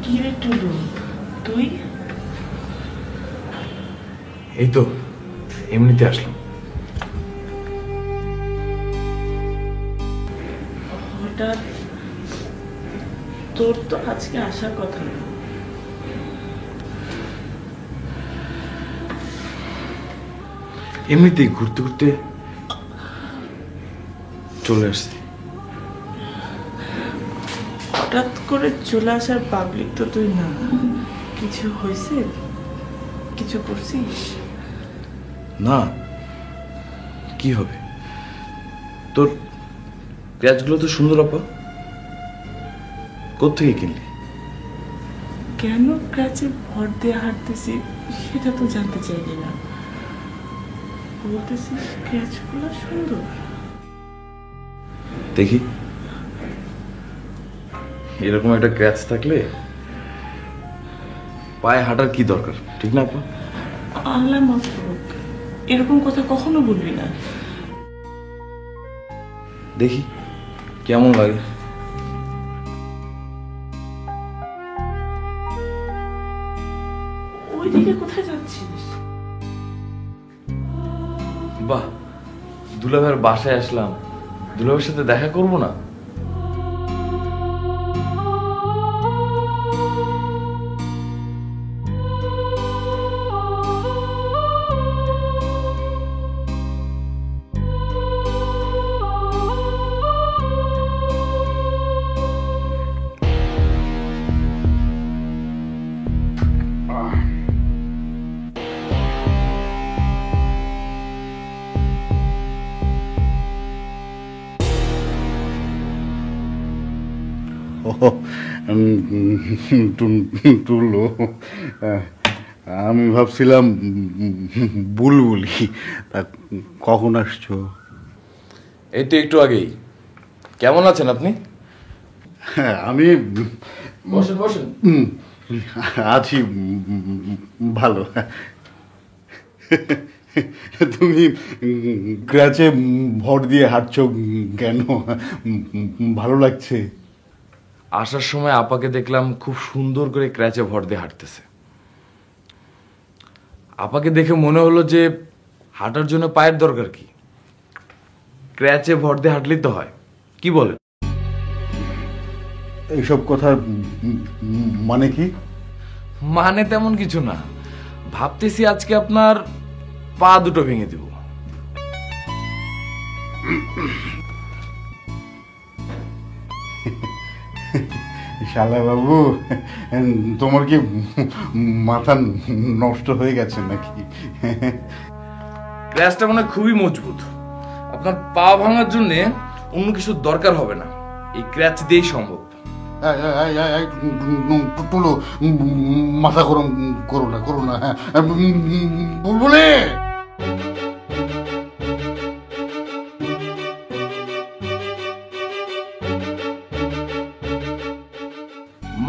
কি রে টুলু, তুই? এই তো এমনিতে আসলাম। হঠাৎ? তোর তো আজকে আসার কথা না। এমনিতেই ঘুরতে ঘুরতে চলে আসছি। হঠাৎ করে চলে আসার পাবলিক তো তুই না। কিছু হয়েছে? কিছু করছিস? না, কি হবে? তোর পেঁয়াজগুলো তো সুন্দর আপা, কোত্থেকে কিনলি? কেন কাছে ভর দিয়ে হাঁটতেছি সেটা তো জানতে চাইলি না। বলতেছিস পেঁয়াজগুলো সুন্দর। দেখি, এরকম একটা ক্র্যাচ থাকলে পায়ে হাঁটার কি দরকার, ঠিক না আপা? আল্লাহ মাফ করুক, এরকম কথা কখনো বলবি না। দেখি কেমন লাগে। ওইদিকে কোথায় যাচ্ছিস? বাহ, দুলাভাইয়ের বাসায় আসলাম, দুলাভাইয়ের সাথে দেখা করব না? টুলো, আমি ভাবছিলাম বুলবুলি। তা কখন আসছো? এই তো একটু আগেই। কেমন আছেন আপনি? হ্যাঁ, আমি বসেন বসেন। আছি ভালো। তুমি ক্র্যাচে ভর দিয়ে হাঁটছো কেন? ভালো লাগছে? আসার সময় আপাকে দেখলাম খুব সুন্দর করে ক্র্যাচে ভর দিয়ে হাঁটতেছে। আপাকে দেখে মনে হলো যে হাঁটার জন্য পায়ের দরকার কি, ক্র্যাচে ভর দিয়ে হাঁটলেই তো হয়। কি বলেন? এইসব কথা মানে কি? মানে তেমন কিছু না, ভাবতেছি আজকে আপনার পা দুটো ভেঙে দিব। শালা বাবু, তোমার কি মাথা নষ্ট হয়ে গেছে নাকি? ক্র্যাচটা মানে খুবই মজবুত, আপনার পা ভাঙার জন্য অন্য কিছু দরকার হবে না, এই ক্র্যাচ দিয়েই সম্ভব। টুলো, মাথা গরম করো না। বুলবুলি,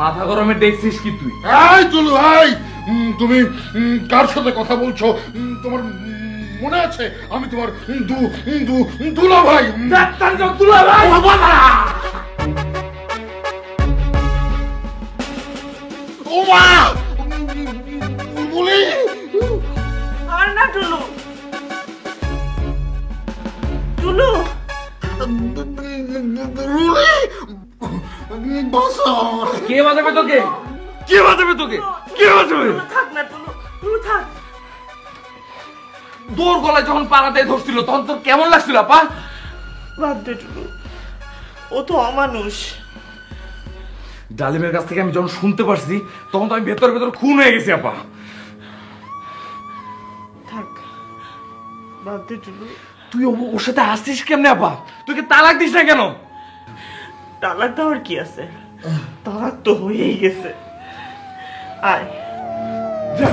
মাথা গরমে দেখছিস কি তুই? টুলু, তুমি কার সাথে কথা বলছো? তোমার মনে আছে আমি তোমার দুলা ভাই? দুলা ভাই ও মা! বুলবুলি, আর না টুলু, টুলু, কে বাজাবে তোকে? কে বাজাবে তোকে? কে বাজাবে? থাক না টুলু, টুলু থাক। তোর গলায় যখন পাড়াতে ধরছিল তখন তোর কেমন লাগছিল আপা? বাদ দে টুলু, ও তো অমানুষ। ডালিমের কাছ থেকে আমি যখন শুনতে পারছি তখন তো আমি ভেতর ভেতর খুন হয়ে গেছি আপা। থাক, বাদ দে টুলু। তুই ওর সাথে আসছিস কেমনে আপা? তুই কি তালাক দিস না কেন? তালাক দেওয়ার কি আছে, তালাক তো হয়েই গেছে। আয়। যা।